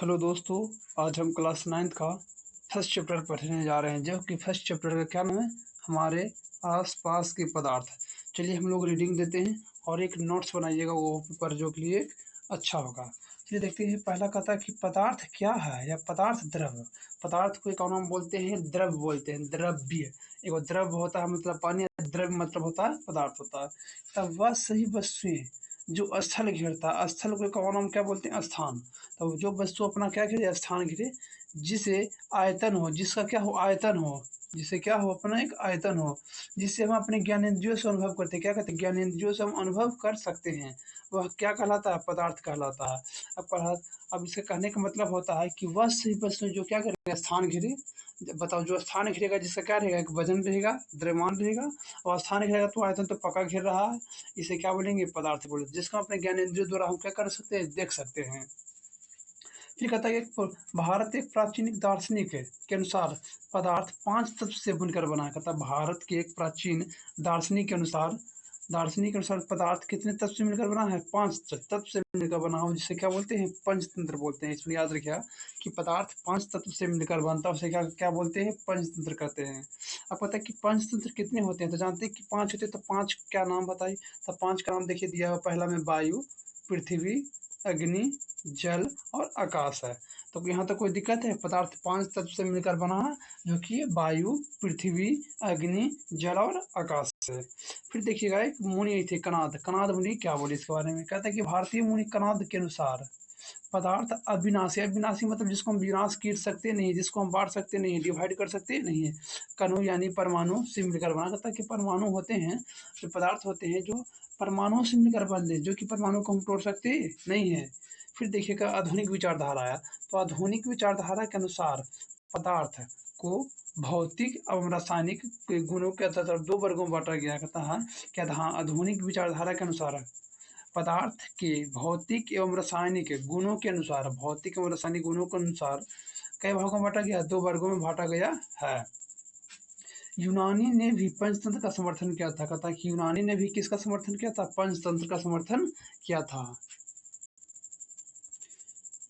Hello दोस्तों, आज हम क्लास 9th का फर्स्ट चैप्टर पढ़ने जा रहे हैं, जो कि फर्स्ट चैप्टर का क्या नाम है? हमारे आसपास के पदार्थ। चलिए हम लोग रीडिंग देते हैं और एक नोट्स बनाइएगा वो पर जो कि लिए अच्छा होगा। चलिए देखते हैं। पहला कहता है कि पदार्थ क्या है या पदार्थ द्रव्य। पदार्थ को एक और नाम बोलते हैं द्रव्य, बोलते हैं द्रव्य। एक द्रव्य होता है मतलब पानी, द्रव्य मतलब होता है पदार्थ होता है। तब वह सही वस्तुएं जो स्थल घेरता है, स्थल को एक और नाम क्या बोलते हैं? स्थान। तो जो वस्तु अपना क्या घेरे? स्थान घेरे, जिसे आयतन हो, जिसका क्या हो? आयतन हो, जिसे क्या हो? अपना एक आयतन हो, जिससे हम अपने ज्ञानेंद्रियों से अनुभव करते हैं। क्या कहते हैं? ज्ञानेंद्रियों से हम अनुभव कर सकते हैं, वह क्या कहलाता है? पदार्थ कहलाता है। अब इसके कहने का मतलब होता है कि वह सही वस्तु जो क्या करेगा? स्थान घेरे। बताओ, जो स्थान घेरेगा जिसका क्या रहेगा? एक वजन रहेगा, द्रव्यमान रहेगा, और स्थान घेरेगा तो आयतन तो पक्का घेर रहा है, इसे क्या बोलेंगे? पदार्थ बोलेंगे, जिसको अपने ज्ञानेंद्रियों द्वारा हम क्या कर सकते हैं? देख सकते हैं। फिर कहता है कि भारत एक प्राचीन दार्शनिक के अनुसार पदार्थ 5 तत्व से बनकर बना है। कहता भारत के एक प्राचीन दार्शनिक के अनुसार पदार्थ कितने तत्व से मिलकर बना है? 5 तत्व से मिलकर बना हो, जिसे क्या बोलते हैं? पंचतंत्र बोलते हैं। इसमें याद रखिएगा कि पदार्थ 5 तत्व से मिलकर बनता है, उसे क्या क्या बोलते हैं? पंचतंत्र कहते हैं। अब पता है कि पंचतंत्र कितने होते हैं? तो जानते हैं कि 5 होते हैं। तो 5 क्या नाम बताइए? तो 5 का नाम देखिए दिया हुआ, पहला में वायु, पृथ्वी, अग्नि, जल और आकाश है। तो यहाँ तक कोई दिक्कत है? पदार्थ 5 तत्व से मिलकर बना है, जो कि वायु, पृथ्वी, अग्नि, जल और आकाश है। फिर देखिएगा, एक मुनि थे कनाद मुनि, क्या बोले इसके बारे में? कहता है कि भारतीय मुनि कनाद के अनुसार पदार्थ अविनाशी मतलब जिसको हम विनाश कर सकते नहीं, जिसको हम बांट सकते नहीं, डिवाइड कर सकते नहीं है। कणु यानी परमाणु से मिलकर बना। कहता है कि परमाणु होते हैं, जो पदार्थ होते हैं जो परमाणुओं से मिलकर बनते हैं, जो कि परमाणु को हम तोड़ सकते नहीं है। फिर देखिएगा आधुनिक विचारधारा है। तो आधुनिक विचारधारा के अनुसार पदार्थ को भौतिक एवं रासायनिक गुणों के आधार पर 2 वर्गों में बांटा गया। कहता है क्या? हाँ, आधुनिक विचारधारा के अनुसार पदार्थ के भौतिक एवं रासायनिक गुणों के अनुसार, भौतिक एवं रासायनिक गुणों के अनुसार कई भागों में बांटा गया? 2 वर्गों में बांटा गया है। यूनानी ने भी पंचतंत्र का समर्थन किया था। कहता है कि यूनानी ने भी किसका समर्थन किया था? पंचतंत्र का समर्थन किया था।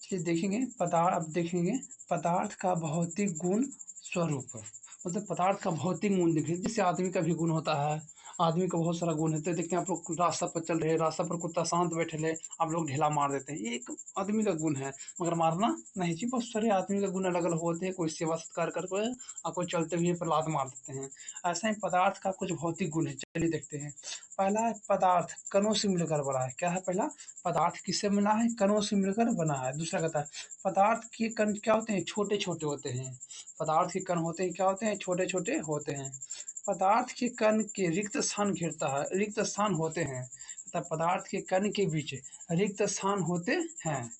अब देखेंगे पदार्थ का भौतिक गुण स्वरूप, मतलब पदार्थ का भौतिक गुण देखिए। जैसे आदमी का भी गुण होता है, आदमी का बहुत सारा गुण है। तो देखते हैं आप लोग रास्ता पर चल रहे, रास्ता पर कुत्ता शांत बैठे ले, आप लोग ढेला मार देते हैं, ये एक आदमी का गुण है, मगर मारना नहीं चाहिए। बहुत सारे आदमी का गुण अलग अलग होते हैं, कोई सेवा सत्कार करके और कोई चलते हुए पर लात मार देते हैं। ऐसा ही पदार्थ का कुछ भौतिक गुण है, चलिए देखते हैं। पहला है पदार्थ कणों से मिलकर बना है। क्या है पहला? पदार्थ किससे बना है? कणों से मिलकर बना है। दूसरा कहता है पदार्थ के कण क्या होते हैं? छोटे छोटे होते हैं। पदार्थ के कण होते हैं, क्या होते हैं? छोटे छोटे होते हैं। पदार्थ के कण के रिक्त स्थान घेरता है, रिक्त स्थान होते हैं। तब पदार्थ के कण के बीच रिक्त स्थान होते हैं।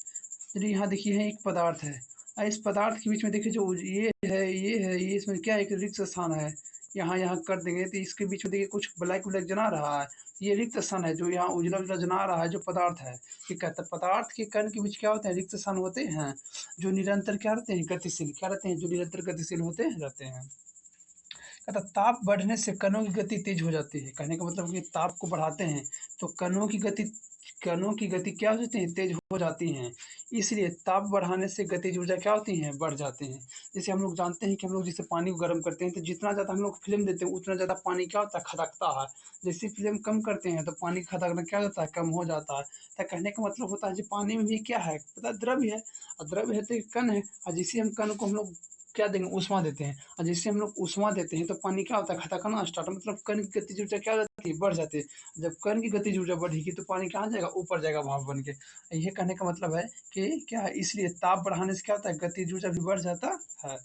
चलिए यहाँ देखिए, है एक पदार्थ है, इस पदार्थ के बीच में देखिए जो ये इसमें क्या है? एक रिक्त स्थान है। यहाँ कर देंगे तो इसके बीच में देखिए कुछ ब्लैक ब्लैक जना रहा है, ये रिक्त स्थान है। जो यहाँ उजला उजला जना रहा है, जो पदार्थ है, ठीक है। तो पदार्थ के कण के बीच क्या होते हैं? रिक्त स्थान होते हैं, जो निरंतर क्या रहते हैं? गतिशील। क्या रहते हैं? जो निरंतर गतिशील होते रहते हैं। कहता ताप बढ़ने से कणों की गति तेज हो जाती है। कहने का मतलब कि ताप को बढ़ाते हैं तो कणों की गति क्या हो जाती है? तेज हो जाती हैं। इसलिए ताप बढ़ाने से गतिज ऊर्जा क्या होती है? बढ़ जाती हैं। जैसे हम लोग जानते हैं कि हम लोग जैसे पानी को गर्म करते हैं तो जितना ज़्यादा हम लोग फ्लेम देते हैं उतना ज़्यादा पानी क्या होता है? खदकता है। जैसे फ्लेम कम करते हैं तो पानी खदकना क्या होता है? कम हो जाता है। तो कहने का मतलब होता है कि पानी में भी क्या है? पता है, द्रव्य है, और द्रव्य है तो एक कण है, और जिसे हम कण को हम लोग क्या देंगे? ऊष्मा देते हैं, और जैसे हम लोग ऊष्मा देते हैं तो पानी क्या होता है? खदकना स्टार्ट, मतलब कण की गतिज ऊर्जा क्या हो जाती है? बढ़ जाती है। जब कण की गतिज ऊर्जा बढ़ेगी तो पानी कहाँ जाएगा? ऊपर जाएगा भाप बन के। ये कहने का मतलब है कि क्या है? इसलिए ताप बढ़ाने से क्या होता है? गतिज ऊर्जा भी बढ़ जाता है।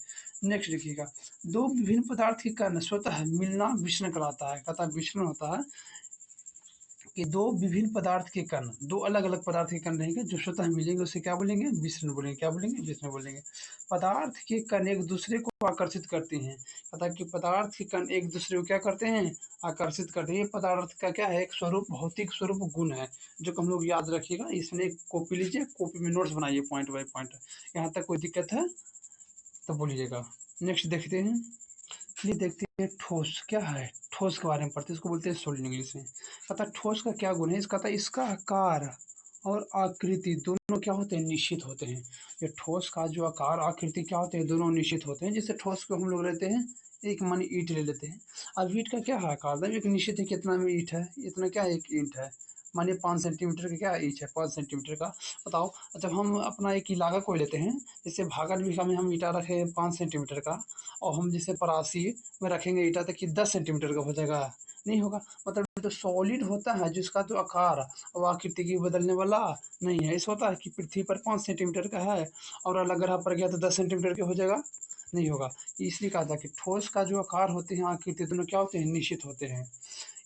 नेक्स्ट देखिएगा, 2 विभिन्न पदार्थ के कण स्वतः मिलना विषण कहलाता है। कहता है विषण होता है कि 2 विभिन्न पदार्थ के कण, 2 अलग अलग पदार्थ के कण रहेंगे जो स्वतः मिलेंगे, उसे क्या बोलेंगे? विषण बोलेंगे। क्या बोलेंगे? विषण बोलेंगे। पदार्थ के कण एक दूसरे को आकर्षित करते हैं। पता कि पदार्थ के कण एक दूसरे को क्या करते हैं? आकर्षित करते हैं। ये पदार्थ का क्या है? एक स्वरूप, भौतिक स्वरूप गुण है, जो कि हम लोग याद रखिएगा। इसमें एक कॉपी लीजिए, कॉपी में नोट्स बनाइए पॉइंट बाय पॉइंट। यहाँ तक कोई दिक्कत है तो बोलिएगा। नेक्स्ट देखते हैं। चलिए देखते हैं ठोस क्या है। ठोस के बारे में पढ़ते हैं, इसको बोलते हैं सॉलिड इंग्लिश में। कहता है ठोस का क्या गुण है? इसका आकार और आकृति दोनों क्या होते हैं, निश्चित होते हैं। ये ठोस का जो आकार आकृति क्या होते हैं, दोनों निश्चित होते हैं। जैसे ठोस को हम लोग लेते हैं, एक मानी ईंट ले लेते हैं। अब ईंट का क्या है आकार, एक निश्चित है, कितना में ईंट है, इतना क्या है, एक ईंट है। मानिए 5 सेंटीमीटर का क्या ईंट है, 5 सेंटीमीटर का। बताओ, जब हम अपना एक इलाका को लेते हैं, जैसे भागल बीघा में हम ईंटा रखे 5 सेंटीमीटर का, और हम जैसे परासी में रखेंगे ईंटा, तक कि 10 सेंटीमीटर का हो जाएगा, नहीं होगा। मतलब जो सॉलिड होता है, जिसका जो आकार वो आकृति की बदलने वाला नहीं है। ऐसा होता है कि पृथ्वी पर 5 सेंटीमीटर का है और अलग ग्रह पर गया तो 10 सेंटीमीटर का हो जाएगा, नहीं होगा। इसलिए कहा था कि ठोस का जो आकार होते हैं, आकृति दोनों क्या होते हैं, निश्चित होते हैं।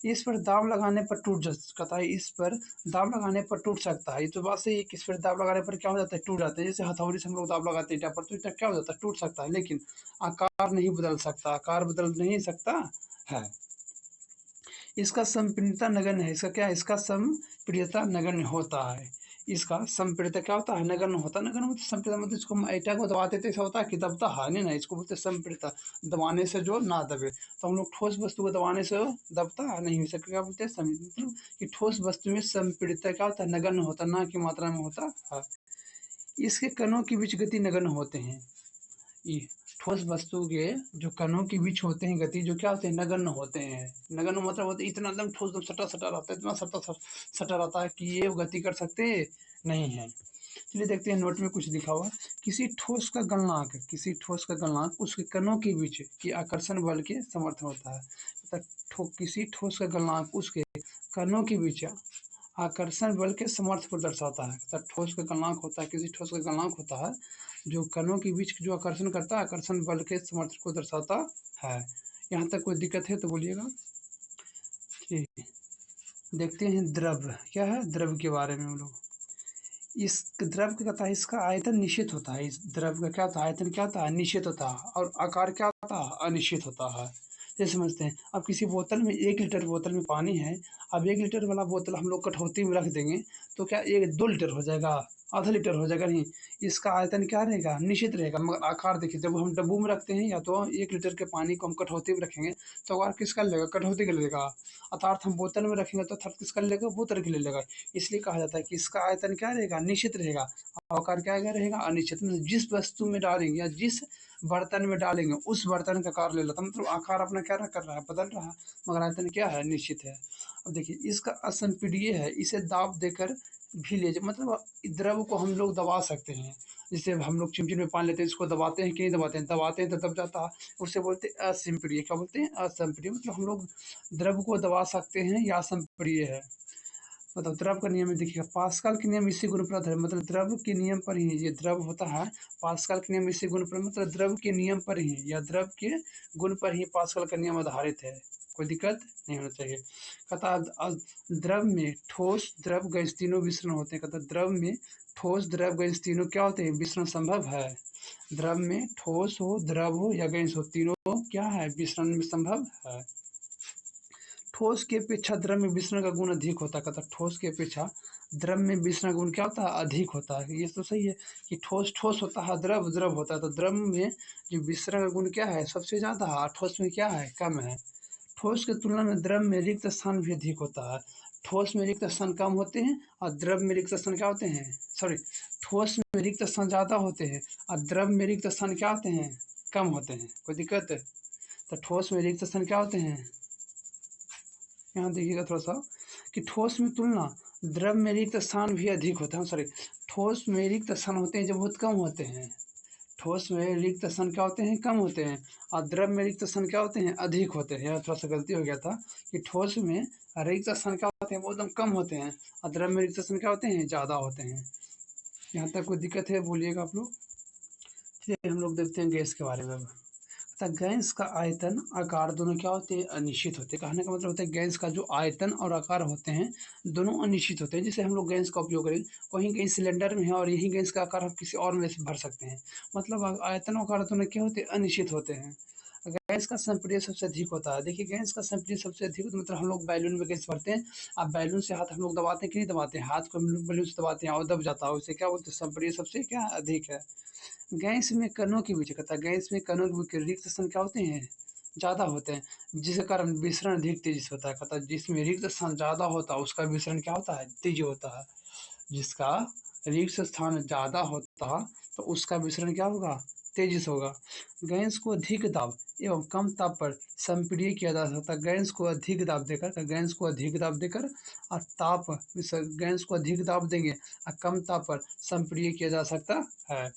इस पर दाब लगाने पर टूट सकता है, इस पर दाब लगाने पर टूट सकता है। ये तो बात सही है कि इस पर दाब लगाने पर क्या हो जाता है, टूट जाता है। जैसे हथौड़ी से हम लोग दाब लगाते हैं ईंटा पर, तो ईंटा क्या हो जाता है, टूट सकता है, लेकिन आकार नहीं बदल सकता, आकार बदल नहीं सकता है। इसका संपीड़ितता नगण्य है। इसका क्या है, इसका संपीड़ितता नगण्य होता है। इसका संपीड़ितता क्या होता है, नगण्य होता है। नगण्य मतलब संपीड़ित मतलब इसको हम ईंटा को दबाते थे, ऐसा होता है कि दबता है नहीं ना, इसको बोलते हैं संपीड़ितता। दबाने से जो ना दबे, तो हम लोग ठोस वस्तु को दबाने से दबता नहीं हो सकता, क्या बोलते हैं, मतलब कि ठोस वस्तु में संपीड़ितता क्या होता है, नगण्य होता है, ना की मात्रा में होता है। इसके कणों के बीच गति नगण्य होते हैं। ये ठोस वस्तु के जो कणों के बीच होते हैं गति, जो क्या होते हैं, नगण्य होते हैं। नगण्य मतलब होते इतना एकदम ठोस, एकदम सटा सटा रहता है, इतना सटा रहता है कि ये गति कर सकते नहीं है। चलिए देखते हैं नोट में कुछ लिखा हुआ। किसी ठोस का गलनांक, किसी ठोस का गलनांक उसके कणों के बीच की आकर्षण बल के समर्थ होता है। किसी ठोस का गलनांक उसके कणों के बीच आकर्षण बल के समर्थ को दर्शाता है। अर्थात ठोस का गलनांक होता है, किसी ठोस का गलनांक होता है जो कणों के बीच जो आकर्षण करता है, आकर्षण बल के समर्थ को दर्शाता है। यहाँ तक कोई दिक्कत है तो बोलिएगा। ठीक, देखते हैं द्रव क्या है, द्रव के बारे में हम लोग। इस द्रव का कहता है, इसका आयतन निश्चित होता है। इस द्रव का क्या होता है, आयतन क्या होता है, निश्चित होता है, और आकार क्या होता है, अनिश्चित होता है। ये समझते हैं। अब किसी बोतल में 1 लीटर बोतल में पानी है। अब 1 लीटर वाला बोतल हम लोग कठौती में रख देंगे, तो क्या 2 लीटर हो जाएगा, आधा लीटर हो जाएगा, नहीं। इसका आयतन क्या रहेगा, निश्चित रहेगा, मगर आकार देखिए, जब हम डब्बू में रखते हैं या तो 1 लीटर के पानी को हम कठौती में रखेंगे, तो आकार किसका लेगा, कठौती का लेगा। अर्थात हम बोतल में रखेंगे तो अर्थात किसका लेगा, बोतल के ले लेगा। इसलिए कहा जाता है कि इसका आयतन क्या रहेगा, निश्चित रहेगा, आकार क्या रहेगा, अनिश्चित। मतलब जिस वस्तु में डालेंगे या जिस बर्तन में डालेंगे उस बर्तन का आकार ले लेता, मतलब आकार अपना क्या कर रहा है, बदल रहा है, मगर आयतन क्या है, निश्चित है। अब देखिए इसका असंपीड्य है, इसे दाब देकर भी ले जाए, मतलब द्रव को हम लोग दबा सकते हैं। जैसे हम लोग चिमचिम में पानी लेते हैं, इसको दबाते हैं कि नहीं दबाते हैं, दबाते हैं तो दब जाता है, उसे बोलते हैं असंपीड्य। क्या बोलते हैं, असंपीड्य। मतलब हम लोग द्रव को दबा सकते हैं या असंपीड्य है। मतलब द्रव का नियम देखिएगा, पास्कल के नियम इसी गुण पर है, मतलब द्रव के नियम पर ही ये द्रव होता है। पास्कल के नियम इसी गुण पर, मतलब द्रव के नियम पर ही या द्रव के गुण पर ही पास्कल का नियम आधारित है। कोई दिक्कत नहीं होना चाहिए। कहता द्रव में ठोस, द्रव, गैस तीनों मिश्रण होते हैं। कहता द्रव में ठोस, द्रव, गैस तीनों क्या होते हैं, मिश्रण संभव है। द्रव में ठोस हो, द्रव हो या गैस हो, तीनों क्या है, मिश्रण में संभव है। ठोस की अपेक्षा द्रव में विसरण का गुण अधिक होता है। कहता ठोस की अपेक्षा द्रव में विसरण गुण क्या होता है, अधिक होता है। ये तो सही है कि ठोस ठोस होता है, द्रव द्रव होता है, तो द्रव में जो विसरण का गुण क्या है, सबसे ज़्यादा है, ठोस में क्या है, कम है। ठोस की तुलना में द्रव में रिक्त स्थान भी अधिक होता है। ठोस में रिक्त स्थान कम होते हैं और द्रव में रिक्त स्थान क्या होते हैं, सॉरी, ठोस में रिक्त स्थान ज़्यादा होते हैं और द्रव में रिक्त स्थान क्या होते हैं, कम होते हैं। कोई दिक्कत है, तो ठोस में रिक्त स्थान क्या होते हैं, यहाँ देखिएगा थोड़ा सा कि ठोस में तुलना द्रव में रिक्त स्थान भी अधिक होता है, सॉरी, ठोस में रिक्त स्थान होते हैं जो बहुत कम होते हैं। ठोस में रिक्त स्थान क्या होते हैं, कम होते हैं, और द्रव में रिक्त स्थान क्या होते हैं, अधिक होते हैं। थोड़ा सा गलती हो गया था कि ठोस में रिक्त स्थान क्या होते हैं, वो एकदम कम होते हैं, और द्रव में रिक्त स्थान क्या होते हैं, ज़्यादा होते हैं। यहाँ तक कोई दिक्कत है बोलिएगा आप लोग। चलिए हम लोग देखते हैं गैस के बारे में। तथा गैस का आयतन आकार दोनों क्या होते हैं, अनिश्चित होते हैं। कहने का मतलब होता है गैस का जो आयतन और आकार होते हैं दोनों अनिश्चित होते हैं। जैसे हम लोग गैस का उपयोग करें, वहीं गैस सिलेंडर में है और यही गैस का आकार हम किसी और में से भर सकते हैं। मतलब आयतन और आकार दोनों क्या होते हैं, अनिश्चित होते हैं। गैस का संपीड़न सबसे अधिक होता है। देखिए गैस का संपीड़न सबसे अधिक होता है, मतलब हम लोग बैलून में गैस भरते हैं। अब बैलून से हाथ हम लोग दबाते हैं कि नहीं दबाते हैं, हाथ को हम लोग बैलून से दबाते हैं और दब जाता है, उसे क्या बोलते हैं, संपीड़न सबसे क्या अधिक है। गैस में कणों के बीच, कहता है गैस में कणों के बीच रिक्त स्थान क्या होते हैं, ज़्यादा होते हैं, जिसके कारण विसरण अधिक तेजी से होता है। कहता है जिसमें रिक्त स्थान ज़्यादा होता है उसका विसरण क्या होता है, तेज होता है। जिसका रिक्त स्थान ज़्यादा होता तो उसका विसरण क्या होगा, तेजी से होगा। गैस को अधिक दाब एवं कम ताप पर संपीड़ित किया जा सकता है। गैस को अधिक दाब देकर और गैस को अधिक दाब देंगे और कम ताप पर संपीड़ित किया जा सकता है।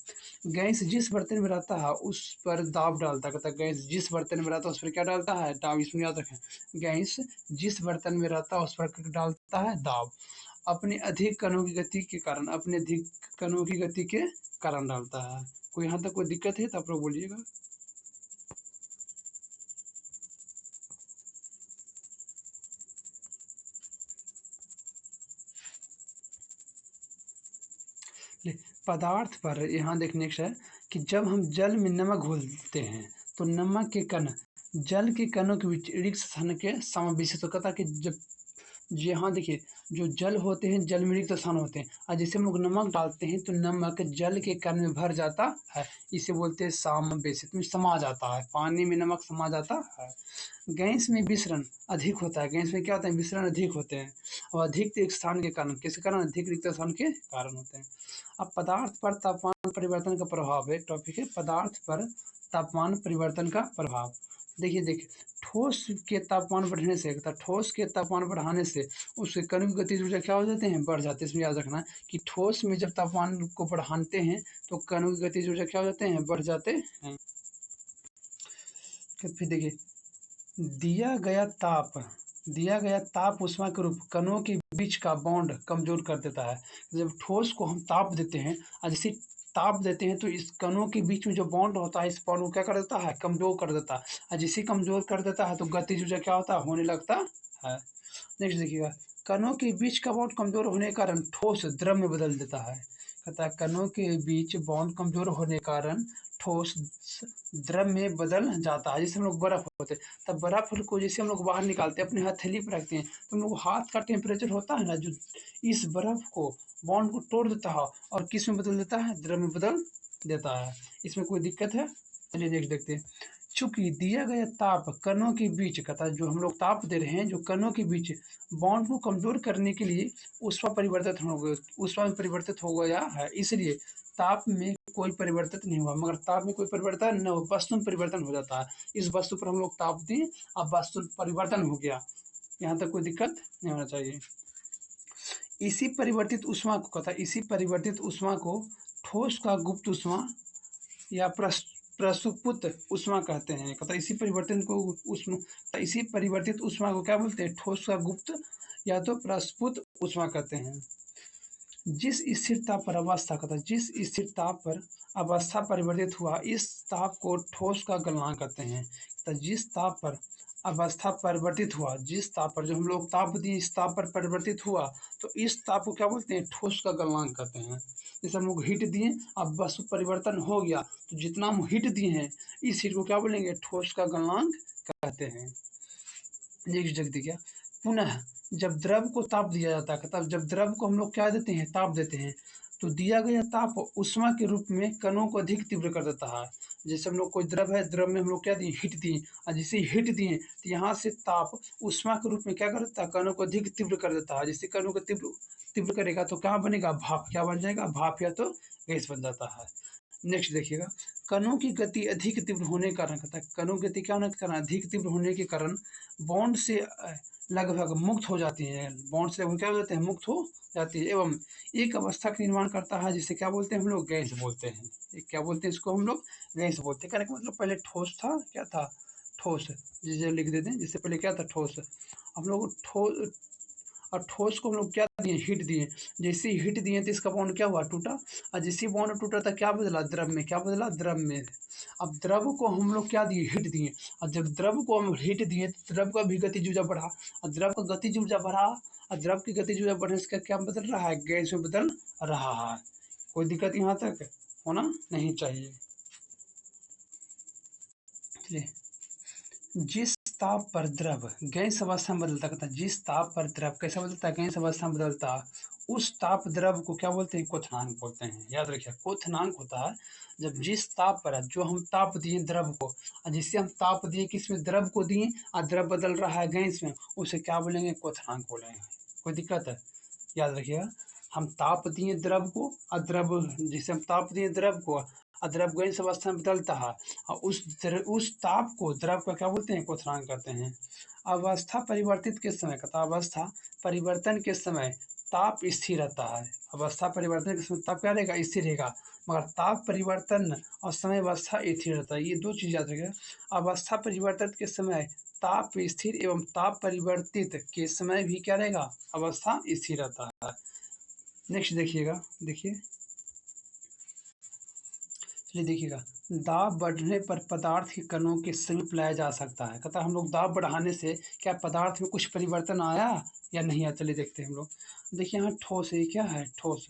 गैस जिस बर्तन में रहता है उस पर दाब डालता है। कहता है गैस जिस बर्तन में रहता है उस पर क्या डालता है, दाब। इसमें याद रखें, गैस जिस बर्तन में रहता है उस पर डालता है दाब। अपने अधिक कणों की गति के कारण डालता है। कोई यहाँ तक कोई दिक्कत है तो आप लोग बोलिएगा। पदार्थ पर यहाँ देख नेक्स्ट है कि जब हम जल में नमक घोलते हैं तो नमक के कण जल के कणों के बीच रिक्त स्थान के समावेशित तो कहता कि जब यहाँ देखिए, जो जल होते हैं जल में रिक्त स्थान होते हैं और जैसे हम लोग नमक डालते हैं तो नमक जल के कण में भर जाता है। इसे बोलते हैं समावेशित में समा जाता है, पानी में नमक समा जाता है। गैस में विसरण अधिक होता है। गैस में क्या होता है, विसरण अधिक होते हैं और अधिक रिक्त स्थान के कारण, किसके कारण, अधिक रिक्त स्थान के कारण होते हैं। अब पदार्थ पर तापमान परिवर्तन का प्रभाव है, टॉपिक है पदार्थ पर तापमान परिवर्तन का प्रभाव। देखिए ठोस के तापमान बढ़ने से, ठोस के तापमान बढ़ाने से उसके कण की गतिज ऊर्जा क्या हो जाते हैं, बढ़ जाते हैं। इसमें याद रखना कि ठोस में जब तापमान को बढ़ाते हैं तो कणों की गतिज ऊर्जा क्या हो जाते हैं, बढ़ जाते हैं। फिर देखिए, दिया गया ताप ऊष्मा के रूप कणों के बीच का बॉन्ड कमजोर कर देता है। जब ठोस को हम ताप देते हैं और जैसे ताप देते हैं तो इस कणों के बीच में जो बॉन्ड होता है इस बॉन्ड को क्या कर देता है, कमजोर कर देता है। और जिसे कमजोर कर देता है तो गतिज ऊर्जा क्या होता है, होने लगता है। नेक्स्ट देखिएगा, कणों के बीच का बॉन्ड कमजोर होने के कारण ठोस द्रव में बदल देता है। कहता है कणों के बीच बॉन्ड कमजोर होने के कारण ठोस द्रव में बदल जाता है। जैसे हम लोग बर्फ होते हैं तब बर्फ को जैसे हम लोग बाहर निकालते हैं, अपने हथेली पर रखते हैं तो हम लोग हाथ का टेम्परेचर होता है ना, जो इस बर्फ को बॉन्ड को तोड़ देता है और किस में बदल देता है, द्रव में बदल देता है। इसमें कोई दिक्कत है, चलिए देखते हैं। चूंकि दिया गया ताप कणों के बीच, कहता जो हम लोग ताप दे रहे हैं जो कणों के बीच बॉन्ड को कमजोर करने के लिए ऊष्मा में परिवर्तित हो गया है, इसलिए ताप में कोई परिवर्तन नहीं हुआ। मगर ताप में कोई परिवर्तन न हो, वस्तु में परिवर्तन हो जाता है। इस वस्तु पर हम लोग ताप दिए, अब वस्तु परिवर्तन हो गया। यहाँ तक कोई दिक्कत नहीं होना चाहिए। इसी परिवर्तित ऊष्मा को ठोस का गुप्त ऊष्मा या प्रसुप्त ऊष्मा कहते हैं। कहता इसी परिवर्तित ऊष्मा को क्या बोलते हैं, ठोस का गुप्त या तो प्रस्फुट ऊष्मा कहते हैं। जिस स्थिर ताप पर अवस्था परिवर्तित हुआ इस ताप को ठोस का गलनांक कहते हैं। तो जिस ताप पर अवस्था परिवर्तित हुआ, जिस ताप पर जो हम लोग ताप दिए इस ताप पर परिवर्तित हुआ तो इस ताप को क्या बोलते हैं, ठोस का गलनांक कहते हैं। जैसे हम लोग हीट दिए, अब वस्तु परिवर्तन हो गया तो जितना हम हीट दिए हैं इस हीट को क्या बोलेंगे, ठोस का गलनांक कहते हैं। नेक्स्ट देख दीजिए, पुनः जब द्रव को ताप दिया जाता है, तब जब द्रव को हम लोग क्या देते हैं, ताप देते हैं तो दिया गया ताप ऊष्मा के रूप में कणों को अधिक तीव्र कर देता है। जैसे हम लोग कोई द्रव है, द्रव में हम लोग क्या दिए, हीट दिए और जैसे हीट दिए तो यहाँ से ताप ऊष्मा के रूप में क्या कर देता है, कणों को अधिक तीव्र कर देता है। जिससे कणों को तीव्र करेगा तो क्या बनेगा, भाप। क्या बन जाएगा, भाप या तो गैस बन जाता है। नेक्स्ट देखिएगा, कणों की गति अधिक तीव्र होने के कारण, कहता है कणों की गति क्या होने के कारण, अधिक तीव्र होने के कारण बॉन्ड से लगभग मुक्त हो जाती है। बॉन्ड से क्या हो जाते हैं, मुक्त हो जाती है एवं एक अवस्था का निर्माण करता है जिसे क्या बोलते हैं, हम लोग गैस बोलते हैं। क्या बोलते हैं इसको, हम लोग गैस बोलते हैं। कहने का मतलब पहले ठोस था, क्या था, ठोस। जिसे लिख देते हैं, जिससे पहले क्या था, ठोस। हम लोग ठोस को हम लोग क्या दिए, हीट दिए। जैसे हीट दिए तो इसका बॉन्ड क्या हुआ, टूटा। और जैसे बॉन्ड टूटा था क्या बदला, द्रव में। क्या बदला, द्रव में। अब द्रव को हम लोग क्या दिए, हीट दिए। और जब द्रव को हम हीट दिए तो द्रव का भी गतिज ऊर्जा बढ़ा और द्रव का गतिज ऊर्जा बढ़ा और द्रव की गतिज ऊर्जा बढ़ने से क्या बदल रहा है, गैस में बदल रहा है। कोई दिक्कत यहाँ तक होना नहीं चाहिए। जिस ताप पर द्रव गैस अवस्था में बदलता, कहता जिस ताप पर द्रव कैसा बदलता है, गैस अवस्था में बदलता, उस ताप द्रव को क्या बोलते हैं, क्वथनांक बोलते हैं। याद रखिए, क्वथनांक होता है जब जिस ताप पर जो हम ताप दिए द्रव को और जिससे हम ताप दिए किसमें, द्रव को दिए और द्रव बदल रहा है गैस में, उसे क्या बोलेंगे, क्वथनांक बोलेंगे। कोई दिक्कत है, याद रखिएगा। हम ताप दिए द्रव को, अद्रव जिसे हम ताप दिए द्रव को, अद्रव गैस अवस्था में बदलता है, और उस ताप को द्रव का क्या बोलते हैं, क्वथनांक कहते हैं। अवस्था परिवर्तित के समय कहता अवस्था परिवर्तन के समय ताप स्थिर रहता है। अवस्था परिवर्तन के समय ताप क्या रहेगा, स्थिर रहेगा, मगर ताप परिवर्तन और समय अवस्था स्थिर रहता है। ये दो चीज याद रखिएगा। अवस्था परिवर्तन के समय ताप स्थिर एवं ताप परिवर्तित के समय भी क्या रहेगा, अवस्था स्थिर रहता है। नेक्स्ट देखिएगा, देखिए चलिए देखिएगा, दाब बढ़ने पर पदार्थ के कणों के समीप लाया जा सकता है। कहता हम लोग दाब बढ़ाने से क्या पदार्थ में कुछ परिवर्तन आया या नहीं आया, चलिए देखते हैं हम लोग। देखिए यहाँ ठोस है, क्या है, ठोस।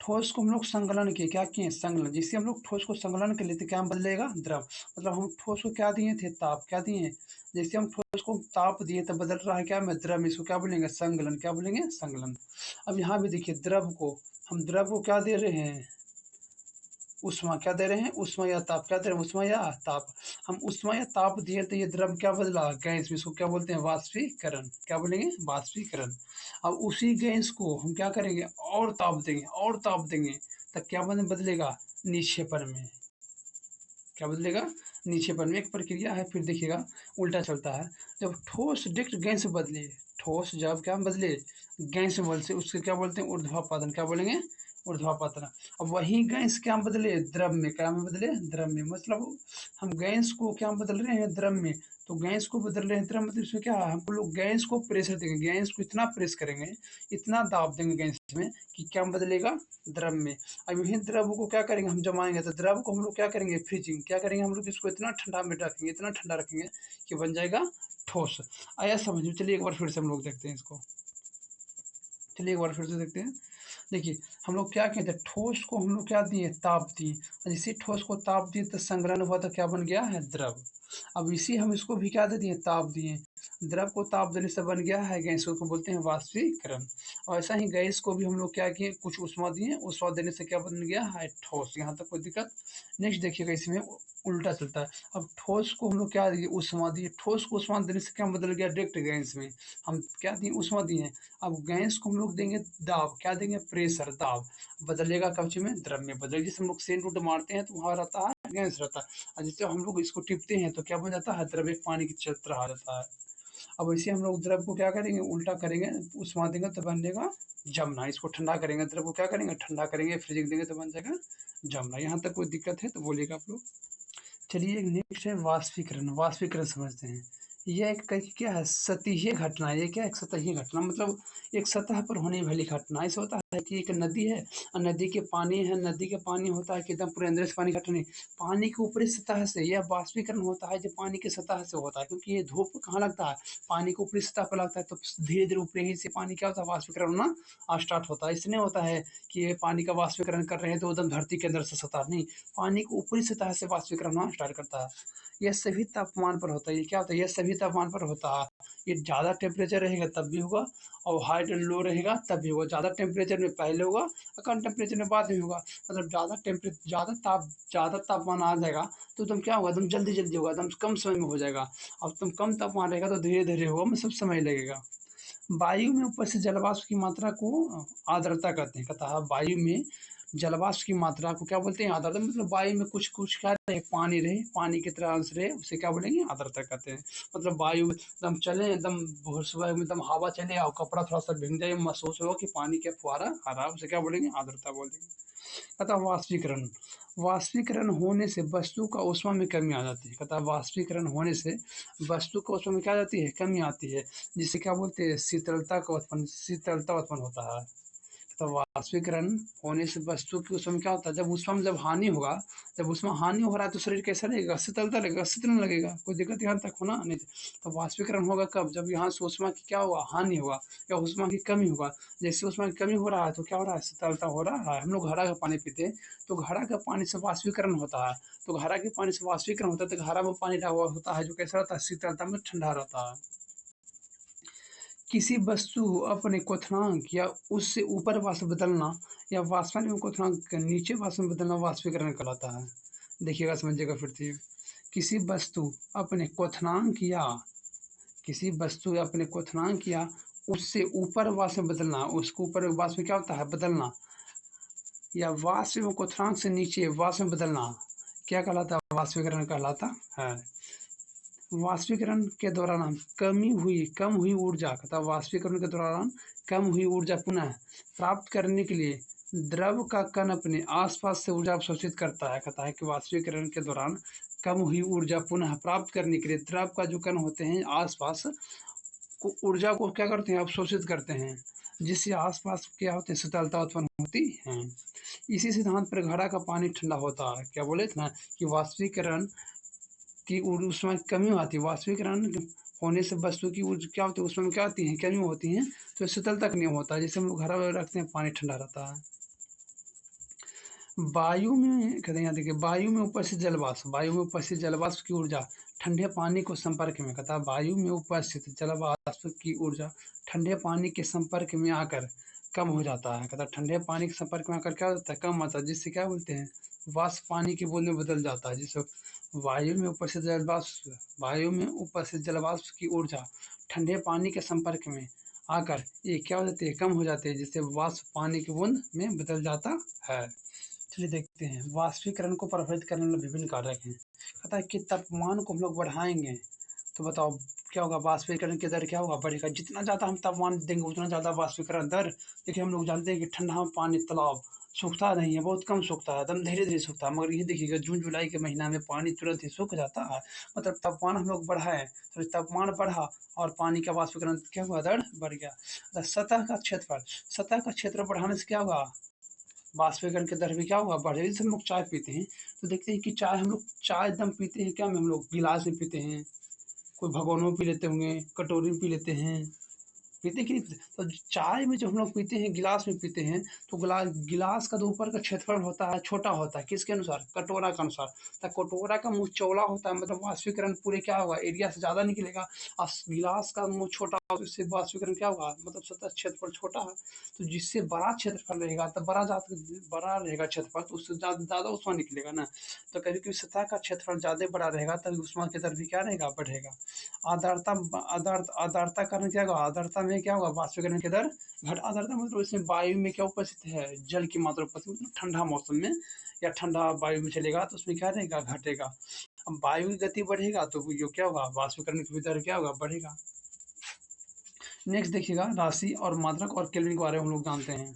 ठोस को हम लोग संकलन किए, क्या किए, संकलन। जिससे हम लोग ठोस को संकलन कर लेते क्या बदलेगा, द्रव। मतलब हम ठोस को क्या दिए थे, ताप, क्या दिए, जैसे हम ठोस को ताप दिए तो बदल रहा है क्या, मैं द्रव, इसको क्या बोलेंगे, संकलन, क्या बोलेंगे, संकलन। अब यहाँ भी देखिए द्रव को, हम द्रव को क्या दे रहे हैं, ऊष्मा, क्या दे रहे हैं, ऊष्मा या ताप, क्या दे रहे हैं, ऊष्मा या ताप। हम ऊष्मा या ताप दिए तो ये द्रव क्या बदला, गैस, इसको क्या बोलते हैं, वाष्पीकरण, क्या बोलेंगे, वाष्पीकरण। अब उसी गैस को हम क्या करेंगे, और ताप देंगे, और ताप देंगे, तब क्या बदलेगा, निक्षेपण में, क्या बदलेगा, निक्षेपण में। एक प्रक्रिया है, फिर देखिएगा उल्टा चलता है। जब ठोस डिरेक्ट गैस बदले, ठोस जब क्या बदले, गैस में बदले, उसके क्या बोलते हैं, ऊर्ध्वापातन, क्या बोलेंगे, ऊर्ध्वापातन। अब वही गैस क्या बदले, द्रव में, क्या में बदले, द्रव में। मतलब हम गैस को क्या बदल रहे हैं, द्रव में, तो गैस को बदल रहे हैं द्रव, मतलब इसमें क्या है, हम लोग गैस को प्रेशर देंगे, गैस को इतना प्रेस करेंगे, इतना दाब देंगे गैस में कि क्या बदलेगा, द्रव में। अब यही द्रव को क्या करेंगे, हम जमाएंगे, तो द्रव को हम लोग क्या करेंगे, फ्रीजिंग, क्या करेंगे, हम लोग इसको इतना ठंडा में रखेंगे, इतना ठंडा रखेंगे कि बन जाएगा ठोस। आया समझ में, चलिए एक बार फिर से हम लोग देखते हैं इसको, चलिए एक बार फिर से देखते हैं। देखिए हम लोग क्या कहते हैं, ठोस को हम लोग क्या दिए, ताप दिए, इसी ठोस को ताप दिए तो संग्रहण हुआ, तो क्या बन गया है, द्रव। अब इसी हम इसको भी क्या दे दिए, ताप दिए, द्रव को ताप देने से बन गया है गैस, को बोलते हैं वाष्पीकरण। और ऐसा ही गैस को भी हम लोग क्या किए, कुछ ऊष्मा दिए, ऊष्मा देने से क्या बन गया है, ठोस। यहाँ तक कोई दिक्कत। नेक्स्ट देखिएगा, इसमें उल्टा चलता है। अब ठोस को हम लोग क्या दिए, ऊष्मा दिए, ठोस को ऊष्मा देने से क्या बदल गया, डायरेक्ट गैस में। हम क्या दिए, ऊष्मा दिए। अब गैस को हम लोग देंगे दाब, क्या देंगे, प्रेशर, दाब, बदलेगा कब में, द्रव में बदलेगा। जैसे हम लोग सेंट उट मारते हैं तो वहाँ रहता है गैस रहता है, और जैसे हम लोग इसको टिपते हैं तो क्या बन जाता है, द्रव, एक पानी की तरह आ जाता है। अब इसे हम लोग द्रव को क्या करेंगे, उल्टा करेंगे, उष्मा देंगे तो बनेगा जमना। इसको ठंडा करेंगे, द्रव को क्या करेंगे, ठंडा करेंगे, फ्रीजिंग देंगे तो बन जाएगा जमना। यहाँ तक कोई दिक्कत है तो बोलिएगा आप लोग। चलिए नेक्स्ट है वाष्पीकरण। वाष्पीकरण समझते हैं। यह एक क्या है, सतही घटना है। ये क्या है, एक सतही घटना, मतलब एक सतह पर होने वाली घटना। ऐसा होता है कि एक नदी है और नदी के पानी है, नदी के पानी होता है कि एकदम पूरे अंदर से पानी घट नहीं, पानी के ऊपरी सतह से यह वाष्पीकरण होता है, जो पानी की सतह से होता है। क्योंकि ये धूप कहाँ लगता है, पानी के ऊपरी सतह पर लगता है, तो धीरे धीरे ऊपरी ही से पानी क्या होता है, वाष्पीकरण होना स्टार्ट होता है। इसलिए होता है कि ये पानी का वाष्पीकरण कर रहे हैं तो एकदम धरती के अंदर से सतह नहीं, पानी को ऊपरी सतह से वाष्पीकरण होना स्टार्ट करता है। यह सभी तापमान पर होता है। ये क्या होता है, यह सभी तापमान पर होता है। ये ज़्यादा टेम्परेचर रहेगा तब भी होगा, और हाई एंड लो रहेगा तब भी होगा। ज़्यादा टेम्परेचर में पहले होगा और कम टेम्परेचर में बाद में होगा। मतलब ज़्यादा तापमान आ जाएगा तो एकदम क्या होगा, एकदम जल्दी जल्दी होगा, एकदम कम समय में हो जाएगा। और तुम कम तापमान रहेगा तो धीरे धीरे होगा, मतलब समय लगेगा। वायु में उपस्थित जलवाष्प की मात्रा को आर्द्रता कहते हैं। कहता है वायु में जलवाष्प की मात्रा को क्या बोलते हैं, आर्द्रता। मतलब वायु में कुछ कुछ क्या रहे, पानी रहे, पानी की तरह अंश रहे, उसे क्या बोलेंगे, आर्द्रता कहते हैं। मतलब वायु एकदम चले, एकदम सुबह में एकदम हवा चले और कपड़ा थोड़ा सा भीग जाए, महसूस हो कि पानी का फुहारा आ रहा है, उसे क्या बोलेंगे, आर्द्रता बोलेंगे। कहता वाष्पीकरण। वाष्पीकरण होने से वस्तु का ऊष्मा में कमी आ जाती है। कहता वाष्पीकरण होने से वस्तु का ऊष्मा में क्या आ जाती है, कमी आती है, जिसे क्या बोलते हैं, शीतलता उत्पन्न होता है। तो वाष्पीकरण होने से वस्तु की उसमें क्या होता है, जब उसमें जब हानि होगा, जब उसमें हानि हो रहा है तो शरीर कैसा रहेगा, शीतलता लगेगा, शीतल लगेगा, कोई दिक्कत यहाँ तक होना नहीं। तो वाष्पीकरण होगा कब, जब यहाँ से ऊष्मा की क्या होगा, हानि होगा या ऊष्मा की कमी होगा। जैसे ऊष्मा की कमी हो रहा है तो क्या हो रहा है, शीतलता हो रहा है। हम लोग घड़ा का पानी पीते हैं तो घड़ा का पानी से वाष्पीकरण होता है, तो घड़ा के पानी से वाष्पीकरण होता है, तो घड़ा में पानी रहा हुआ होता है जो कैसा रहता है, शीतलता में ठंडा रहता है। किसी वस्तु अपने क्वथनांक या उससे ऊपर वाष्प बदलना या वाष्पन एवं क्वथनांक के नीचे वाष्प में बदलना वाष्पीकरण कहलाता है। देखिएगा, समझिएगा फिर से। किसी वस्तु अपने क्वथनांक या किसी वस्तु अपने क्वथनांक या उससे ऊपर वाष्प में बदलना, उसको ऊपर वाष्प में क्या होता है बदलना, या वाष्प में क्वथनांक से नीचे वाष्प में बदलना क्या कहलाता है, वाष्पीकरण कहलाता है। वाष्पीकरण के दौरान कम हुई ऊर्जा कहता है, वाष्पीकरण के दौरान कम हुई ऊर्जा पुनः प्राप्त करने के लिए द्रव का कण अपने आसपास से ऊर्जा अवशोषित करता है। कहता है कि वाष्पीकरण के दौरान कम हुई ऊर्जा पुनः प्राप्त करने के लिए द्रव का जो कण होते हैं आसपास को ऊर्जा को क्या करते हैं, अवशोषित करते हैं, जिससे आसपास क्या होते हैं, शीतलता उत्पन्न होती है। इसी सिद्धांत पर घड़ा का पानी ठंडा होता है। क्या बोले थे ना कि वाष्पीकरण की ऊष्मा की कमी आती है, वाष्पीकरण होने से वस्तु की क्या होती है, ऊष्मा में क्या आती है, कमी होती है, तो शीतल तक नहीं होता है। जैसे हम लोग घड़ा वगैरह रखते हैं पानी ठंडा रहता है। वायु में कहते हैं, यहाँ देखिए, वायु में उपस्थित जलवाष्प की ऊर्जा ठंडे पानी को संपर्क में, कहता है वायु में उपस्थित जलवाष्प की ऊर्जा ठंडे पानी के संपर्क में आकर कम हो जाता है। कहता है ठंडे पानी के संपर्क में आकर क्या होता है, कम आता है, जिससे क्या बोलते हैं, वाष्प पानी की बूंद में बदल जाता है। जिससे वायु में उपस्थित जलवाष्प की ऊर्जा ठंडे पानी के संपर्क में आकर ये क्या हो जाती है, कम हो जाती है, जिससे वाष्प पानी की बूंद में बदल जाता है। चलिए देखते हैं, वाष्पीकरण को प्रभावित करने वाले विभिन्न कारक हैं। कहता है कि तापमान को हम लोग बढ़ाएंगे तो बताओ क्या होगा, वाष्पीकरण की दर क्या होगा, बढ़ेगा। जितना ज़्यादा हम तापमान देंगे उतना ज़्यादा वाष्पीकरण दर। देखिए हम लोग जानते हैं कि ठंडा पानी तालाब सूखता नहीं है, बहुत कम सूखता है, एकदम धीरे धीरे सूखता है। मगर ये देखिएगा जून जुलाई के महीना में पानी तुरंत ही सूख जाता है। मतलब तापमान हम लोग बढ़ाएं तो तापमान बढ़ा और पानी का वाष्पीकरण क्या हुआ, दर बढ़ गया। सतह का क्षेत्र बढ़ाने से क्या होगा, वाष्पीकरण के दर भी क्या होगा, बढ़ेगा। जैसे हम लोग चाय पीते हैं तो देखते हैं कि हम लोग चाय एकदम पीते हैं क्या में, हम लोग गिलास में पीते हैं, कोई भगोनों में पी लेते होंगे, कटोरी में पी लेते हैं, पीते कि नहीं पीते। तो चाय में जो हम लोग पीते हैं गिलास में पीते हैं, तो गिलास का जो ऊपर का क्षेत्रफल होता है छोटा होता है, किसके अनुसार, कटोरा के अनुसार। तो कटोरा का मुंह चौड़ा होता है, मतलब वाष्पीकरण पूरे क्या होगा, एरिया से ज़्यादा निकलेगा। और गिलास का मुंह छोटा होगा, इससे वाष्पीकरण क्या होगा, मतलब सतह क्षेत्रफल छोटा है, तो जिससे बड़ा क्षेत्रफल रहेगा तो बड़ा रहेगा क्षेत्रफल, तो उससे ज़्यादा ऊष्मा निकलेगा ना। तो कभी कभी सतह का क्षेत्रफल ज़्यादा बड़ा रहेगा तभी ऊष्मा की दर भी क्या रहेगा, बढ़ेगा। आर्द्रता कारण क्या होगा, आर्द्रता में क्या होगा, वाष्पीकरण की दर आर्द्रता मतलब इसमें वायु में क्या उपस्थित है, जल की मात्रा उपस्थित, मतलब ठंडा मौसम में या ठंडा वायु में चलेगा तो उसमें क्या रहेगा, घटेगा। अब वायु की गति बढ़ेगा तो जो क्या होगा, वाष्पीकरण की दर क्या होगा, बढ़ेगा। नेक्स्ट देखिएगा, राशि और मात्रक और केल्विन के बारे में हम लोग जानते हैं।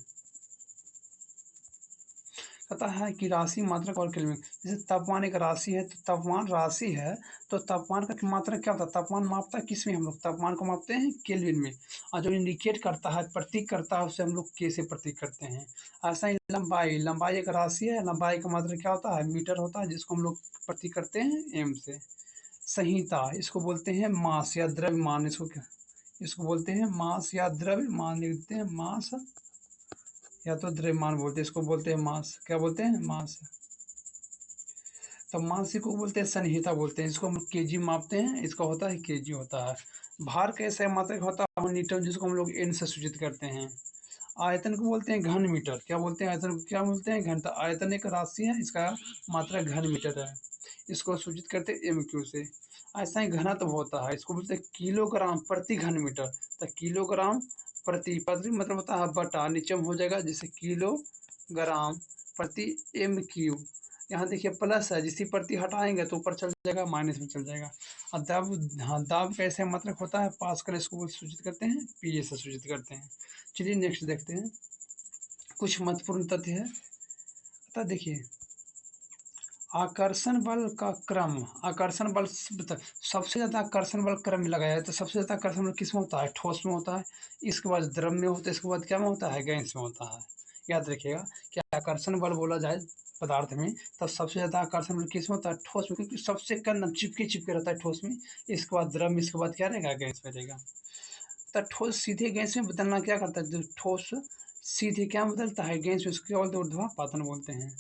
कहता है कि राशि, मात्रक और केल्विन। जैसे तापमान एक राशि है, तो तापमान राशि है तो तापमान का मात्रक क्या होता है, तापमान मापता है किस में, हम लोग तापमान को मापते हैं केल्विन में। और जो इंडिकेट करता है, प्रतीक करता है, उसे हम लोग के से प्रतीक करते हैं। ऐसा ही लंबाई एक राशि है, लंबाई का मात्रक क्या होता है, मीटर होता है, जिसको हम लोग प्रतीक करते हैं एम से। संहिता, इसको बोलते हैं मास या द्रव्यमान, इसको बोलते हैं मास या द्रव्यमान, लिखते हैं मास या तो द्रव्यमान बोलते हैं, इसको बोलते हैं मास। क्या बोलते हैं, मास। तो मास को बोलते हैं संहिता बोलते हैं, इसको हम केजी मापते हैं, इसका होता है केजी होता है। भार कैसे मात्रक होता है, न्यूटन, जिसको हम लोग एन से सूचित करते हैं। आयतन को बोलते हैं घन मीटर। क्या बोलते हैं, आयतन को क्या बोलते हैं, घन। तो आयतन एक राशि है, इसका मात्रक घन मीटर है, इसको सूचित करते हैं एम क्यू से। ऐसा ही घनत्व होता है, इसको बोलते हैं किलोग्राम प्रति घन मीटर। तो किलोग्राम प्रति मतलब होता है बटा, नीचे में हो जाएगा, जैसे किलोग्राम प्रति एम क्यू। यहाँ देखिए प्लस है, जिसकी प्रति हटाएंगे तो ऊपर चल जाएगा, माइनस में चल जाएगा। और दाब, हाँ दाब कैसे मतलब होता है, पास्कल, इसको सूचित करते हैं पीए से सूचित करते हैं। चलिए नेक्स्ट देखते हैं, कुछ महत्वपूर्ण तथ्य है। तो देखिए, आकर्षण बल का क्रम, आकर्षण बल सबसे ज़्यादा आकर्षण बल क्रम में लगाया है, तो सबसे ज़्यादा आकर्षण बल किस में होता है, ठोस में होता है, इसके बाद द्रव में होता है, इसके बाद क्या में होता है, गैस में होता है। याद रखिएगा कि आकर्षण बल बोला जाए पदार्थ में तब सबसे ज़्यादा आकर्षण बल किस में होता है, ठोस में, क्योंकि सबसे कम चिपके रहता है ठोस में, इसके बाद द्रव में, इसके बाद क्या रहेगा, गैस में रहेगा। तो ठोस सीधे गैस में बदलना क्या करता है, ठोस सीधे क्या बदलता है, गैस में, उसको क्या बोलते हैं, ऊर्ध्वापातन बोलते हैं।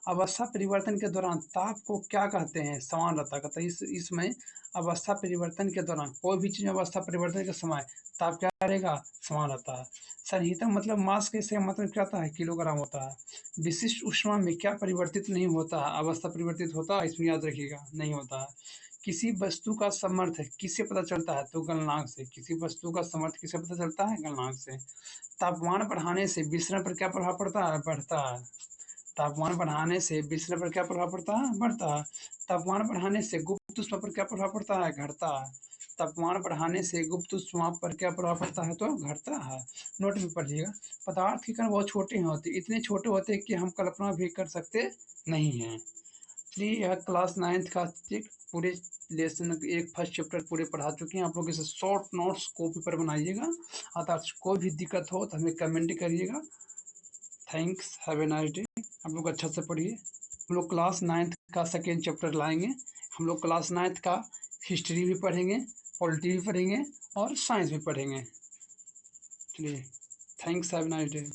अवस्था परिवर्तन के दौरान ताप को क्या कहते हैं, समान रहता है। इसमें अवस्था परिवर्तन के दौरान कोई भी चीज़ में अवस्था परिवर्तन के समय ताप क्या रहेगा, समान रहता है। संहिता मतलब मास के से मतलब क्या होता है, किलोग्राम होता है। विशिष्ट ऊष्मा में क्या परिवर्तित नहीं होता है, अवस्था परिवर्तित होता है, इसमें याद रखिएगा नहीं होता है। किसी वस्तु का समर्थ किससे पता चलता है? तो गलनांक से। किसी वस्तु का समर्थ किससे पता चलता है? गलनांक से। तापमान बढ़ाने से विसरण पर क्या प्रभाव पड़ता है? बढ़ता है। तापमान बढ़ाने से विसरण पर क्या प्रभाव पड़ता है? बढ़ता है। तापमान बढ़ाने से गुप्त ऊष्मा पर क्या प्रभाव पड़ता है? घटता है। तापमान बढ़ाने से गुप्त ऊष्मा पर क्या प्रभाव पड़ता है? तो घटता है। नोट में पढ़िएगा। पदार्थ के कण बहुत छोटे होते, इतने छोटे होते हैं कि हम कल्पना भी कर सकते नहीं हैं। चलिए, यह क्लास 9th का पूरे लेसन एक फर्स्ट चैप्टर पूरे पढ़ा चुके हैं। आप लोग इसे शॉर्ट नोट्स कॉपी पर बनाइएगा। अर्थात कोई भी दिक्कत हो तो हमें कमेंट करिएगा। Thanks, have a nice day. आप लोग अच्छा से पढ़िए। हम लोग क्लास 9th का सेकेंड चैप्टर लाएंगे। हम लोग क्लास 9th का हिस्ट्री भी पढ़ेंगे, पॉलिटी भी पढ़ेंगे और साइंस भी पढ़ेंगे। चलिए, thanks, have a nice day.